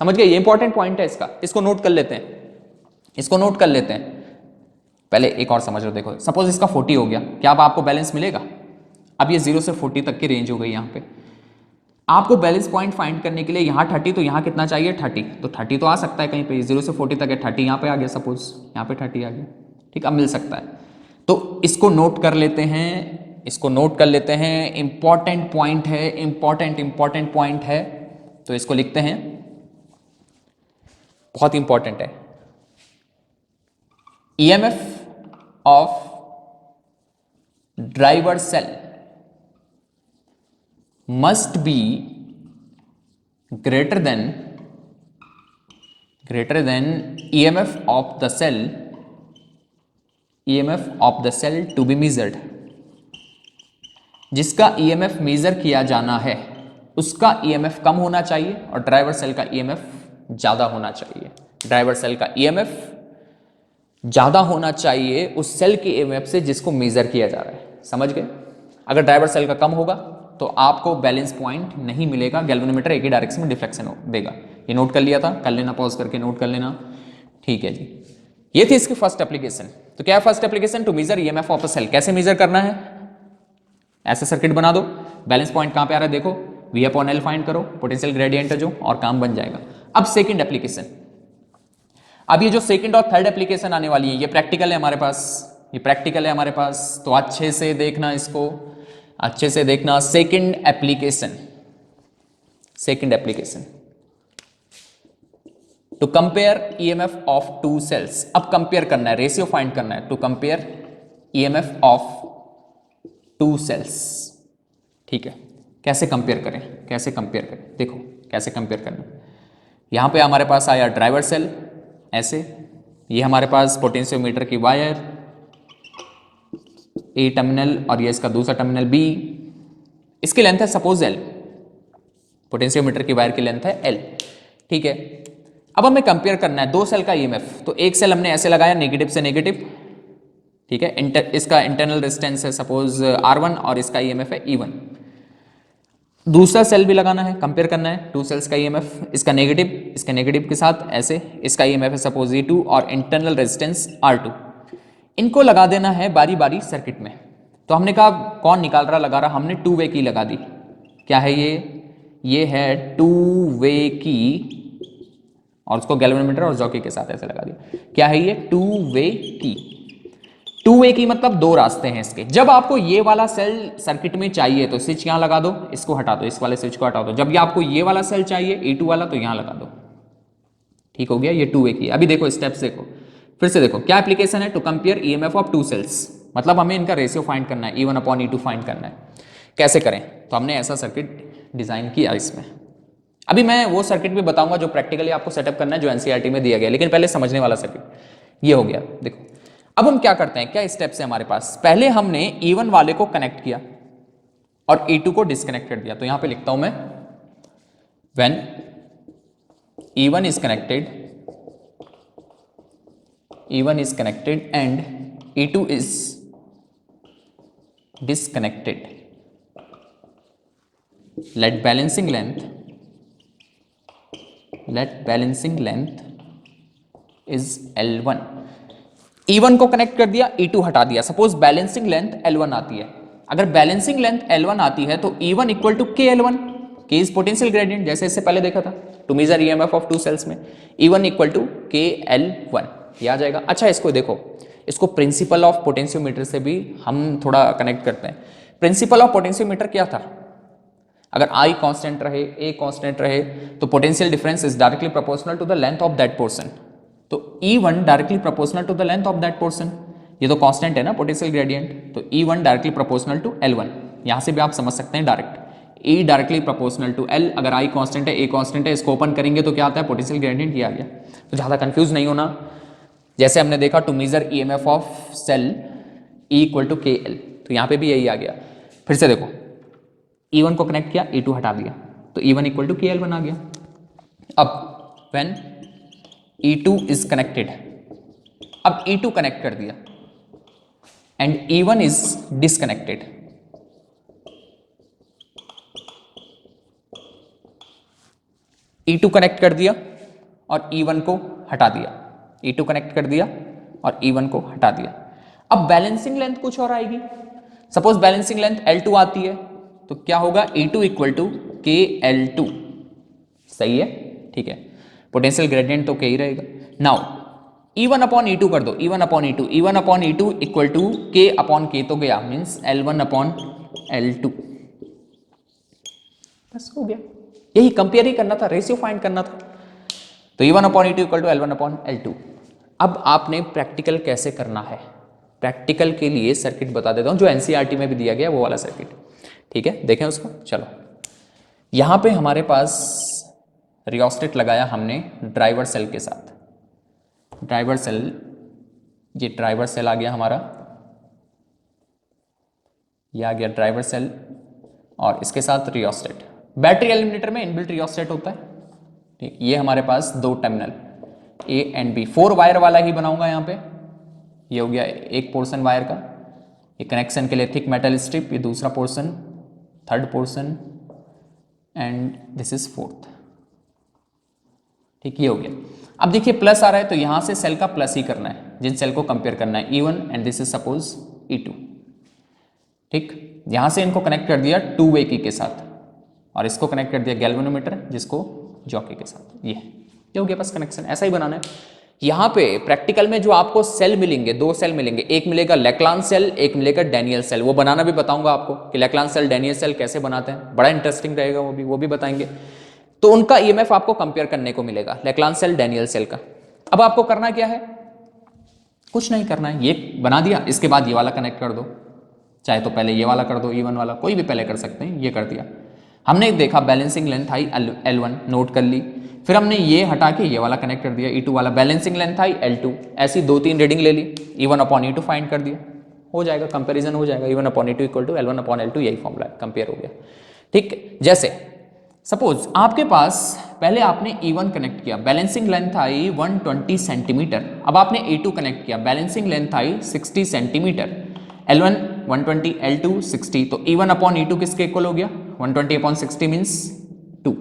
समझ गए, ये इंपॉर्टेंट पॉइंट है इसका, इसको नोट कर लेते हैं, इसको नोट कर लेते हैं। पहले एक और समझ लो, देखो सपोज इसका 40 हो गया, क्या अब आपको बैलेंस मिलेगा, अब ये 0 से 40 तक की रेंज हो गई, यहां पे आपको बैलेंस पॉइंट फाइंड करने के लिए यहां 30, तो यहां कितना चाहिए 30, तो 30 तो आ सकता है कहीं पे, 0 से 40 तक है, 30 यहां पे आ गया, सपोज यहां पे 30 आ गया, ठीक, अब मिल सकता है, तो इसको नोट कर लेते हैं, इसको नोट कर लेते हैं, इंपॉर्टेंट पॉइंट है, इंपॉर्टेंट पॉइंट है, तो इसको लिखते हैं बहुत इंपॉर्टेंट है। EMF of driver cell must be greater than EMF of the cell to be measured। जिसका EMF मेजर किया जाना है उसका EMF कम होना चाहिए और ड्राइवर सेल का EMF ज्यादा होना चाहिए। ड्राइवर सेल का EMF ज्यादा होना चाहिए उस सेल के EMF से जिसको मेजर किया जा रहा है। समझ गए? अगर ड्राइवर सेल का कम होगा तो आपको बैलेंस पॉइंट नहीं मिलेगा, गैल्वेनोमीटर एक ही डायरेक्शन में डिफ्लेक्शन देगा। ये नोट कर लिया था, कर लेना, पॉज करके नोट कर लेना। ठीक है जी, ये थी इसकी फर्स्ट एप्लीकेशन। तो क्या है first application? To measure EMF of a cell. कैसे मेजर करना है? ऐसे सर्किट बना दो, बैलेंस पॉइंट कहां पे आ रहा है देखो, V अपॉन L फाइंड करो, पोटेंशियल ग्रेडियंट है जो, और काम बन जाएगा। अब सेकंड एप्लीकेशन, अब ये जो सेकंड और थर्ड एप्लीकेशन आने वाली है ये प्रैक्टिकल है हमारे पास, ये प्रैक्टिकल है हमारे पास, तो अच्छे से देखना इसको, अच्छे से देखना। Second application to compare EMF of two cells. अब कंपेयर करना है, रेशियो फाइंड करना है, to compare EMF of two cells. ठीक है, कैसे कंपेयर करें, कैसे कंपेयर करें, देखो कैसे कंपेयर करना। यहां पे हमारे पास आया ड्राइवर सेल ऐसे, ये हमारे पास पोटेंशियोमीटर की वायर ए टर्मिनल और ये इसका दूसरा टर्मिनल बी, इसकी लेंथ है सपोज L, पोटेंशियोमीटर की वायर की लेंथ है L। ठीक है, अब हमें कंपेयर करना है दो सेल का ईएमएफ। तो एक सेल हमने ऐसे लगाया नेगेटिव से नेगेटिव, ठीक है, इसका इंटरनल रेजिस्टेंस है सपोज R1 और इसका ईएमएफ है E1। दूसरा सेल भी लगाना है, कंपेयर करना है टू सेल्स का ईएमएफ, इसका नेगेटिव, इसके नेगेटिव के साथ ऐसे, इसका ईएमएफ है सपोज E2 और इंटरनल रेजिस्टेंस R2। इनको लगा देना है बारी बारी सर्किट में। तो हमने कहा कौन निकाल रहा लगा रहा, हमने टू वे की लगा दी। क्या है ये है टू वे की, और उसको गैल्वेनोमीटर और जॉकी के साथ ऐसे लगा दिया। क्या है ये? टू वे की। टू वे की मतलब दो रास्ते हैं इसके। जब आपको ये वाला सेल सर्किट में चाहिए तो स्विच यहां लगा दो, इसको हटा दो, इस वाले स्विच को हटा दो। जब ये आपको ये वाला सेल चाहिए E2 वाला तो यहां लगा दो। ठीक हो गया, ये टू वे की। अभी देखो स्टेप्स देखो, फिर से देखो क्या एप्लीकेशन है, to compare EMF of two cells, मतलब हमें इनका रेशियो फाइंड करना है, E1 अपॉन E2 फाइंड करना है। कैसे करें? तो हमने ऐसा सर्किट डिजाइन किया इसमें। अभी मैं वो सर्किट भी बताऊंगा जो प्रैक्टिकली आपको सेटअप करना है, जो एनसीईआरटी में दिया गया, लेकिन पहले समझने वाला सर्किट ये हो गया। देखो अब हम क्या करते हैं, क्या स्टेप्स है हमारे पास। पहले हमने E1 वाले को कनेक्ट किया और E2 को डिस्कनेक्ट कर दिया। तो यहां पे लिखता हूं मैं, when E1 is connected and E2 is disconnected, let balancing length is L1। E1 को कनेक्ट कर दिया, E2 हटा दिया। सपोज बैलेंसिंग लेंथ L1 आती है, अगर बैलेंसिंग लेंथ L1 आती है तो E1 equal to KL1, K is potential gradient, जैसे इससे पहले देखा था to measure EMF of two cells में, E1 इक्वल टू KL1, ये आ जाएगा। अच्छा इसको देखो, इसको प्रिंसिपल ऑफ पोटेंशियोमीटर से भी हम थोड़ा कनेक्ट करते हैं। प्रिंसिपल ऑफ पोटेंशियोमीटर क्या था? अगर I कांस्टेंट रहे, A कांस्टेंट रहे, तो potential difference is directly proportional to the length of that portion. तो E1 directly proportional to the length of that portion, ये तो कांस्टेंट है ना पोटेंशियल ग्रेडियंट, तो E1 directly proportional to L1। यहां से भी आप समझ सकते हैं direct, E directly proportional to L। अगर I कांस्टेंट है, A कांस्टेंट है, इसको ओपन करेंगे तो क्या आता है? पोटेंशियल ग्रेडियंट ये आ गया। तो ज्यादा कंफ्यूज नहीं होना, जैसे हमने देखा to measure EMF of cell E equal to KL, तो यहां पे भी यही आ गया। फिर से देखो, E1 को कनेक्ट किया, E2 हटा दिया, तो E1 इक्वल टू KL1 आ गया। अब व्हेन E2 इज कनेक्टेड, अब E2 कनेक्ट कर दिया and E1 is disconnected, E2 connect कर दिया और E1 को हटा दिया, E2 कनेक्ट कर दिया और E1 को हटा दिया। अब बैलेंसिंग लेंथ कुछ और आएगी। सपोज बैलेंसिंग लेंथ L2 आती है, तो क्या होगा? E2 इक्वल टू KL2, सही है, ठीक है, पोटेंशियल ग्रेडियंट तो K ही रहेगा। नाउ E1 अपॉन E2 कर दो, E1 upon E2, E1 upon E2 equal to K upon K तो गया, मीन्स L1 अपॉन L2, बस हो गया। यही कंपेयर ही करना था, रेशियो फाइंड करना था। तो E1 upon E2 equal to L1 upon L2। अब आपने प्रैक्टिकल कैसे करना है, प्रैक्टिकल के लिए सर्किट बता देता हूं जो एनसीईआरटी में भी दिया गया वो वाला सर्किट, ठीक है, देखें उसको। चलो यहां पे हमारे पास रियोस्टेट लगाया हमने ड्राइवर सेल के साथ, ड्राइवर सेल, ये ड्राइवर सेल आ गया हमारा, ये आ गया ड्राइवर सेल और इसके साथ रियोस्टेट। बैटरी एलिमिनेटर में इनबिल्ट रियोस्टेट होता है, ठीक। ये हमारे पास दो terminal A and B, 4 wire वाला ही बनाऊंगा यहाँ पे। ये हो गया एक पोर्शन वायर का, ये कनेक्शन के लिए थिक मेटल स्ट्रिप, ये दूसरा portion, third portion and this is fourth, ठीक। ये हो गया। अब देखिए प्लस आ रहा है तो यहां से सेल का प्लस ही करना है, जिन सेल को कंपेयर करना है E1 and this is suppose E2, ठीक। यहां से इनको कनेक्ट कर दिया टू वे की के साथ और इसको कनेक्ट कर दिया गैल्वेनोमीटर जिसको जॉकी के साथ। ये हो गया बस कनेक्शन, ऐसा ही बनाना है। यहां पे प्रैक्टिकल में जो आपको सेल मिलेंगे, दो सेल मिलेंगे, एक मिलेगा लेक्लान सेल, एक मिलेगा डैनियल सेल। वो बनाना भी बताऊंगा आपको कि लेक्लान सेल डैनियल सेल कैसे बनाते हैं, बड़ा इंटरेस्टिंग रहेगा वो भी बताएंगे। तो उनका ईएमएफ आपको कंपेयर करने को मिलेगा, लेक्लान सेल डैनियल सेल का। अब आपको करना क्या है, कुछ नहीं करना है, ये बना दिया, इसके बाद ये वाला कनेक्ट कर दो, चाहे तो पहले ये वाला कर दो, E1 वाला, कोई भी पहले कर सकते हैं, ये कर दिया। हमने देखा बैलेंसिंग लेंथ आई L1 नोट कर ली, फिर हमने ये हटा के ये वाला कनेक्ट कर दिया E2 वाला, बैलेंसिंग लेंथ आई L2, ऐसी 2-3 रीडिंग ले ली, E1 अपॉन E2 फाइंड कर दिया, हो जाएगा, कंपैरिजन हो जाएगा। E1 upon E2 equal to L1 upon L2, यही फॉर्मूला है, कंपेयर हो गया, ठीक। जैसे सपोज आपके पास पहले आपने E1 कनेक्ट किया, बैलेंसिंग लेंथ आई 120 सेंटीमीटर, अब आपने E2 कनेक्ट किया, बैलेंसिंग लेंथ आई 60 सेंटीमीटर, L1 120 L2 60, तो E1 अपॉन E2 किसके इक्वल हो गया, 120 अपॉन 60 मीन्स 2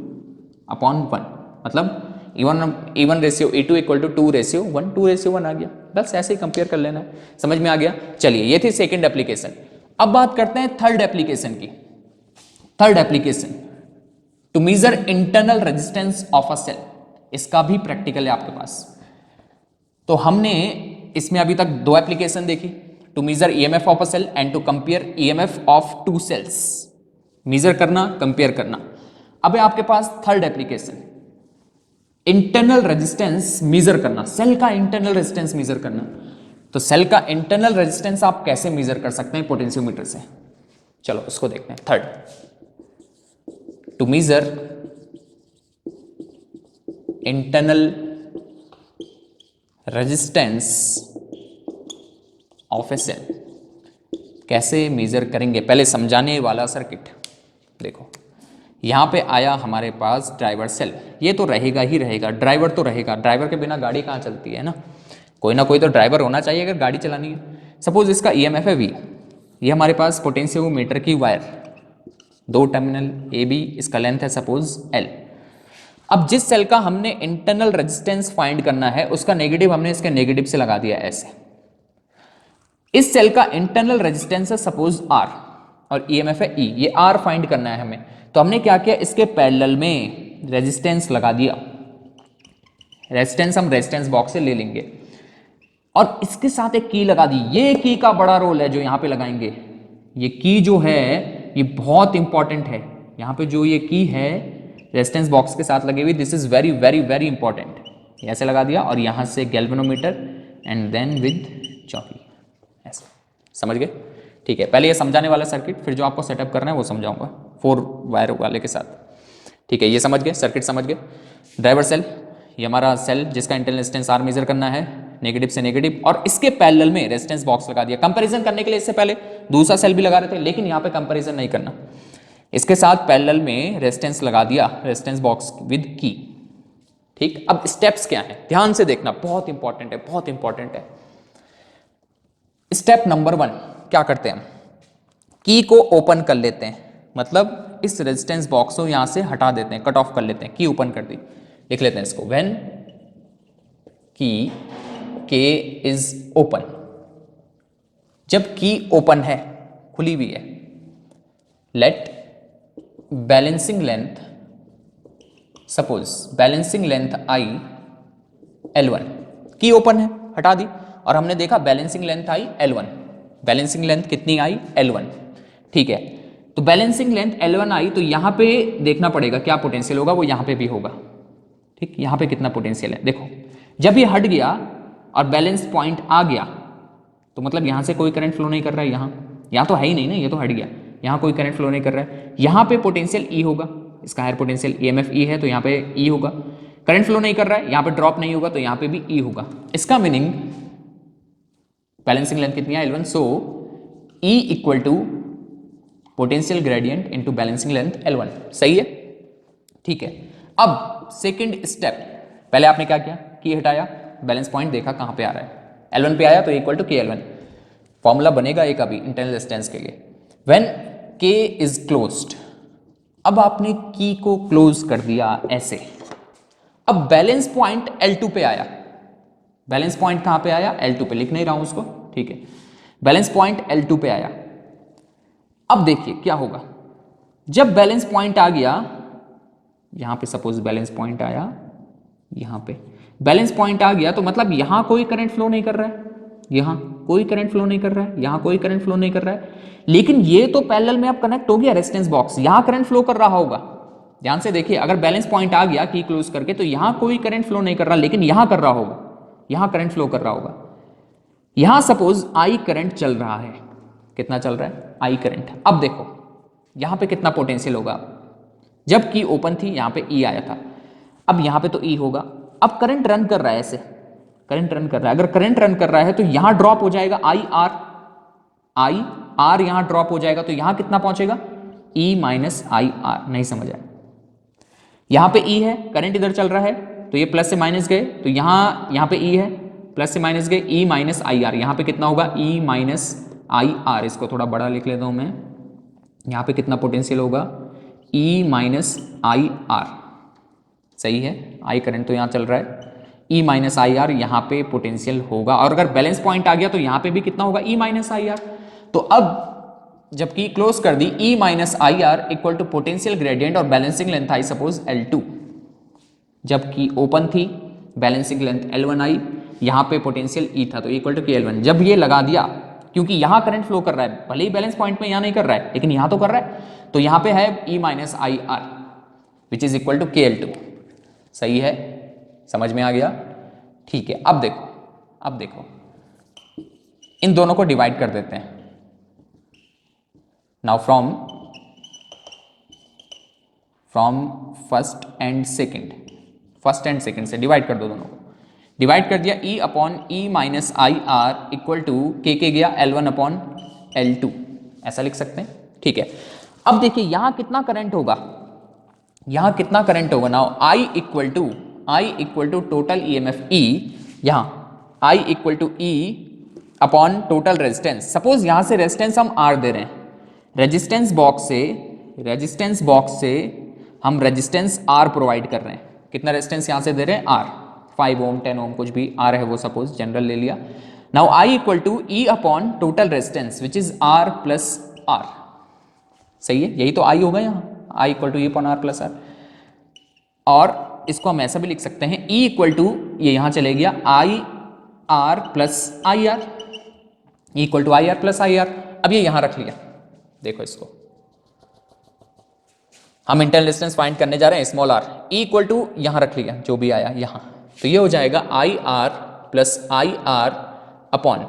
अपॉन 1, मतलब E1 ratio E2 equal to 2 ratio 1, 2 ratio 1 आ गया। बस ऐसे ही कंपेयर कर लेना है, समझ में आ गया। चलिए ये थी सेकंड एप्लीकेशन। अब बात करते हैं थर्ड एप्लीकेशन की। Third application to measure internal resistance of a cell, इसका भी प्रैक्टिकल है आपके पास। तो हमने इसमें अभी तक दो एप्लीकेशन देखी, to measure EMF of a cell and to compare EMF of two cells, measure करना, कंपेयर करना। अब है आपके पास third application, internal resistance measure करना, सेल का इंटरनल रेजिस्टेंस मेजर करना। तो सेल का इंटरनल रेजिस्टेंस आप कैसे मेजर कर सकते हैं, पोटेंशियोमीटर से। चलो उसको देखते हैं। Third, to measure internal resistance of a cell, कैसे मेजर करेंगे, पहले समझाने वाला सर्किट देखो। यहां पे आया हमारे पास ड्राइवर सेल, ये तो रहेगा ही रहेगा, ड्राइवर तो रहेगा, ड्राइवर के बिना गाड़ी कहां चलती है ना कोई तो ड्राइवर होना चाहिए अगर गाड़ी चलानी है। सपोज इसका ईएमएफ है V, ये हमारे पास पोटेंशियोमीटर की वायर, दो टर्मिनल AB, इसका लेंथ है सपोज L। अब जिस सेल का हमने इंटरनल रेजिस्टेंस फाइंड करना है उसका नेगेटिव हमने इसके नेगेटिव से लगा दिया ऐसे। इस सेल का इंटरनल रेजिस्टेंस है सपोज R और ईएमएफ है E, ये R फाइंड करना है हमें। तो हमने क्या किया, इसके पैरेलल में रेजिस्टेंस लगा दिया, रेजिस्टेंस हम रेजिस्टेंस बॉक्स से ले लेंगे और इसके साथ एक की लगा दी। ये की का बड़ा रोल है जो यहां पे लगाएंगे, ये की जो है ये बहुत इंपॉर्टेंट है। यहां पे जो ये की है रेजिस्टेंस बॉक्स के साथ लगी हुई, this is very very very important. ऐसे लगा दिया और यहां से गैल्वेनोमीटर एंड देन विद चॉकी, ऐसे समझ गए, ठीक है। पहले ये समझाने वाला सर्किट, फिर जो आपको सेटअप करना है वो समझाऊंगा 4 वायर वाले के साथ, ठीक है। ये समझ गए, सर्किट समझ गए। ड्राइवर सेल, ये हमारा सेल जिसका इंटरनल रेजिस्टेंस R मेजर करना है, नेगेटिव से नेगेटिव, और इसके पैरेलल में रेजिस्टेंस बॉक्स लगा दिया। कंपैरिजन करने के लिए इससे पहले दूसरा सेल भी लगा रहे थे, लेकिन यहाँ पे कंपैरिजन नहीं करना, इसके साथ पैरेलल में रेजिस्टेंस लगा दिया, रेजिस्टेंस बॉक्स विद की, ठीक। अब स्टेप्स क्या हैं ध्यान से देखना, बहुत इंपॉर्टेंट है, बहुत इंपॉर्टेंट है। स्टेप नंबर 1 क्या करते हैं हम, की को ओपन कर लेते हैं, मतलब इस रेजिस्टेंस बॉक्स को यहां से हटा देते हैं, कट ऑफ कर लेते हैं, की ओपन कर दी, लिख लेते हैं इसको, व्हेन की के इज ओपन, जब की ओपन है, खुली हुई है, let balancing length, suppose balancing length आई L1, की ओपन है, हटा दी, और हमने देखा बैलेंसिंग लेंथ आई L1, बैलेंसिंग लेंथ कितनी आई L1, ठीक है। तो बैलेंसिंग लेंथ L1 आई, तो यहां पे देखना पड़ेगा क्या पोटेंशियल होगा, वो यहां पे भी होगा, ठीक, यहाँ पे कितना पोटेंशियल है देखो, जब ये हट गया और बैलेंस पॉइंट आ गया तो मतलब यहाँ से कोई करंट फ्लो नहीं कर रहा है, यहाँ तो है ही नहीं ना, ये तो हट गया, यहाँ कोई करंट फ्लो नहीं कर रहा है, यहाँ पे पोटेंशियल ई होगा, इसका हायर पोटेंशियल ईएमएफ ई है तो यहाँ पे ई होगा, करंट फ्लो नहीं कर रहा है, यहाँ पे ड्रॉप नहीं होगा तो यहाँ पे भी ई होगा। इसका मीनिंग बैलेंसिंग लेंथ कितनी है L1, so E equal to potential gradient into balancing length L1, सही है, ठीक है। अब सेकंड स्टेप, पहले आपने क्या किया, की हटाया, बैलेंस पॉइंट देखा कहां पे आ रहा है, L1 पे आया तो इक्वल टू के L1, फॉर्मूला बनेगा एक अभी इंटरनल रेजिस्टेंस के लिए, व्हेन K इज क्लोज्ड। अब आपने की को क्लोज कर दिया ऐसे, अब बैलेंस पॉइंट L2 पे आया, बैलेंस पॉइंट कहां पे आया, L2 पे, लिख नहीं रहा हूं उसको, ठीक है, बैलेंस पॉइंट L2 पे आया। अब देखिए क्या होगा, जब बैलेंस पॉइंट आ गया, यहां पे सपोज बैलेंस पॉइंट आया, यहां पे बैलेंस पॉइंट आ गया तो मतलब यहां कोई करंट फ्लो नहीं कर रहा है, यहां कोई करंट फ्लो नहीं कर रहा है, यहां कोई करंट फ्लो नहीं कर रहा है, लेकिन ये तो पैरेलल में अब कनेक्ट हो गया रेजिस्टेंस बॉक्स, यहां करंट फ्लो कर रहा होगा। ध्यान से देखिए, अगर बैलेंस पॉइंट आ गया की क्लोज करके तो यहां कोई करंट फ्लो नहीं कर रहा, लेकिन यहां कर रहा होगा, यहां करंट फ्लो कर रहा होगा। यहां सपोज आई करंट चल रहा है, कितना चल रहा है, आई करंट। अब देखो यहां पे कितना पोटेंशियल होगा, जब की ओपन थी यहां पे ई आया था, अब यहां पे तो ई होगा। अब करंट रन कर रहा है ऐसे, करंट रन कर रहा है, अगर करंट रन कर रहा है तो यहां ड्रॉप हो जाएगा आई आर यहां ड्रॉप हो जाएगा, तो यहां कितना पहुंचेगा, ई माइनस आई आर। नहीं समझ आया, यहां पे ई है, करंट इधर चल रहा है तो ये प्लस से माइनस गए, तो यहां पे ई है, प्लस से माइनस गए, ई माइनस आई आर, यहां पे कितना होगा, ई माइनस आई आर। इसको थोड़ा बड़ा लिख लेता हूं मैं, यहां पे कितना पोटेंशियल होगा, ई माइनस आई आर, सही है, आई करंट तो यहां चल रहा है, ई माइनस आई आर यहां पे पोटेंशियल होगा, और अगर बैलेंस पॉइंट आ गया तो यहां पे भी कितना होगा, ई माइनस आई आर। तो अब जबकि क्लोज कर दी, E minus I R equal to potential gradient और बैलेंसिंग लेंथ आई सपोज L2, जबकि ओपन थी बैलेंसिंग लेंथ L1 आई, यहां पे पोटेंशियल ई था तो इक्वल टू के L1। जब ये लगा दिया, क्योंकि यहां करंट फ्लो कर रहा है, भले ही बैलेंस पॉइंट में यहां नहीं कर रहा है लेकिन यहां तो कर रहा है, तो यहां पे है E minus I R which is equal to K L2, सही है, समझ में आ गया, ठीक है। अब देखो इन दोनों को डिवाइड कर देते हैं। Now from first and second से डिवाइड कर दो दोनों को, डिवाइड कर दिया, E upon E minus I R equal to K गया L1 अपॉन L2, ऐसा लिख सकते हैं, ठीक है। अब देखिए यहां कितना करंट होगा, यहां कितना करंट होगा, now I equal to total EMF E, यहां I equal to E upon total resistance. Suppose यहां से रेजिस्टेंस हम आर दे रहे हैं, रेजिस्टेंस बॉक्स से हम रेजिस्टेंस आर प्रोवाइड कर रहे हैं, कितना रेजिस्टेंस यहां से दे रहे हैं, आर, 5 ओम 10 ओम कुछ भी आर है वो, सपोज जनरल ले लिया। Now I equal to E upon total resistance which is R plus R, सही है, यही तो आई होगा यहाँ, I equal to E upon R plus R. और इसको हम ऐसा भी लिख सकते हैं, ई इक्वल टू, ये यहां चले गया, I R plus I R, equal to I R plus I R. अब ये यहां रख लिया, देखो इसको हम इंटरनल रेजिस्टेंस फाइंड करने जा रहे हैं, small r, E equal to यहां रख लिया जो भी आया यहां, तो ये हो जाएगा I R plus I R upon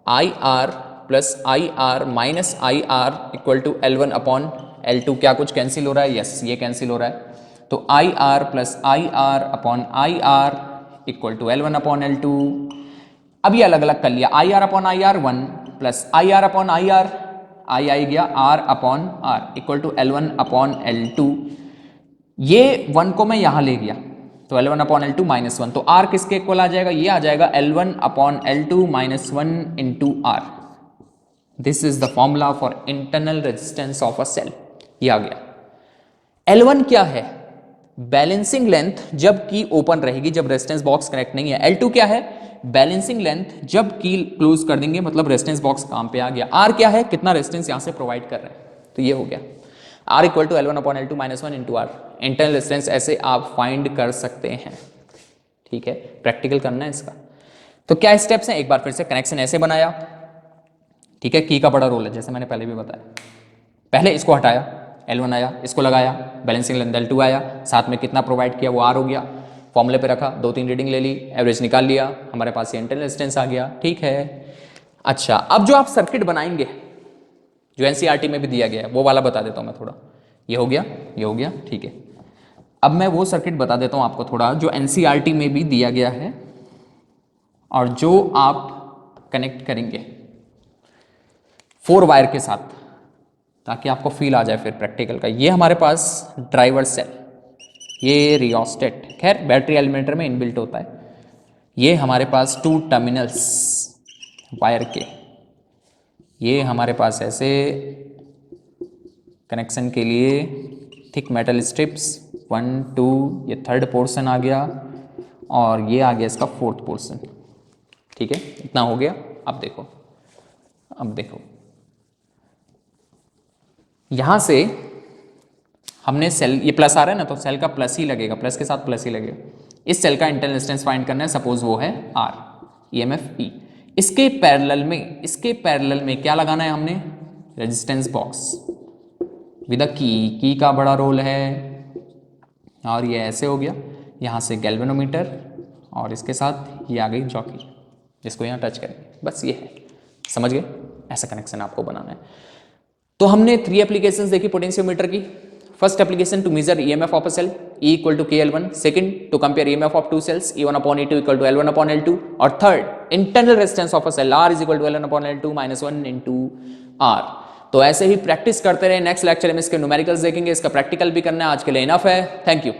I R plus I R minus I R equal to L1 upon L2। क्या कुछ कैंसिल हो रहा है, यस ये कैंसिल हो रहा है, तो I R plus I R upon I R equal to L1 upon L2। अब ये अलग अलग कर लिया, I R upon I R 1 plus I R upon I R, I गया R upon R equal to L1 upon L2। ये 1 को मैं यहां ले गया तो L1 अपॉन L2 माइनस 1, तो R किसके इक्वल आ जाएगा, ये आ जाएगा L1 upon L2 minus 1 into R. This is the formula for internal resistance of a cell, ये आ गया। L1 क्या है, बैलेंसिंग लेंथ जब की ओपन रहेगी, जब रेजिस्टेंस बॉक्स कनेक्ट नहीं है। L2 क्या है, बैलेंसिंग लेंथ जब की क्लोज कर देंगे, मतलब रेजिस्टेंस बॉक्स काम पे आ गया। R क्या है, कितना रेजिस्टेंस यहां से प्रोवाइड कर रहे हैं, तो ये हो गया R equal to L1 upon L2 minus 1 into R. Internal resistance ऐसे आप फाइंड कर सकते हैं, ठीक है, प्रैक्टिकल करना है इसका। तो क्या स्टेप्स हैं, एक बार फिर से, कनेक्शन ऐसे बनाया, ठीक है, की का बड़ा रोल है जैसे मैंने पहले भी बताया। पहले इसको हटाया, L1 आया, इसको लगाया, बैलेंसिंग लेंथ L2 आया, साथ में कितना प्रोवाइड किया वो R हो गया। फॉर्मूले पे रखा, 2-3 रीडिंग ले ली, एवरेज निकाल लिया, हमारे पास ये इंटरनल रेजिस्टेंस आ गया, ठीक है। अच्छा, अब जो आप सर्किट बनाएंगे जो एनसीईआरटी में भी दिया गया है वो वाला बता देता हूं मैं थोड़ा। ये हो गया, ये हो गया, ठीक है। अब मैं वो सर्किट बता देता हूं आपको थोड़ा जो एनसीईआरटी में भी दिया गया है और जो आप कनेक्ट करेंगे 4 वायर के साथ, ताकि आपको फील आ जाए फिर प्रैक्टिकल का। ये हमारे पास ड्राइवर सेल, ये रियोस्टेट, खैर बैटरी एलिमेंटर में इनबिल्ट होता है। ये हमारे पास 2 टर्मिनल्स वायर के, ये हमारे पास ऐसे कनेक्शन के लिए थिक मेटल स्ट्रिप्स 1 2, ये थर्ड पोर्शन आ गया और ये आ गया इसका 4th पोर्शन, ठीक है। इतना हो गया। अब देखो, अब देखो यहां से हमने सेल, ये प्लस आ रहा है ना, तो सेल का प्लस ही लगेगा, प्लस के साथ प्लस ही लगेगा। इस सेल का इंटरनल रेजिस्टेंस फाइंड करना है, सपोज वो है आर, ईएमएफ ई। इसके पैरेलल में क्या लगाना है हमने, रेजिस्टेंस बॉक्स विद अ की का बड़ा रोल है। और ये ऐसे हो गया, यहाँ से गैल्वेनोमीटर और इसके साथ ये आ गई जॉकी, जिसको यहाँ टच करेंगे, बस ये है, समझ गए। ऐसा कनेक्शन आपको बनाना है। तो हमने 3 एप्लीकेशंस देखी पोटेंशियोमीटर की। First application to measure EMF of a cell, E equal to KL1। Second to compare EMF of 2 cells, E1 upon E2 equal to L1 upon L2। और third internal resistance of a cell, R is equal to L1 upon L2 minus 1 into R। तो ऐसे ही प्रैक्टिस करते रहे। नेक्स्ट लेक्चर में इसके न्यूमेरिकल्स देखेंगे, इसका प्रैक्टिकल भी करना है। आज के लिए इनफ है, थैंक यू।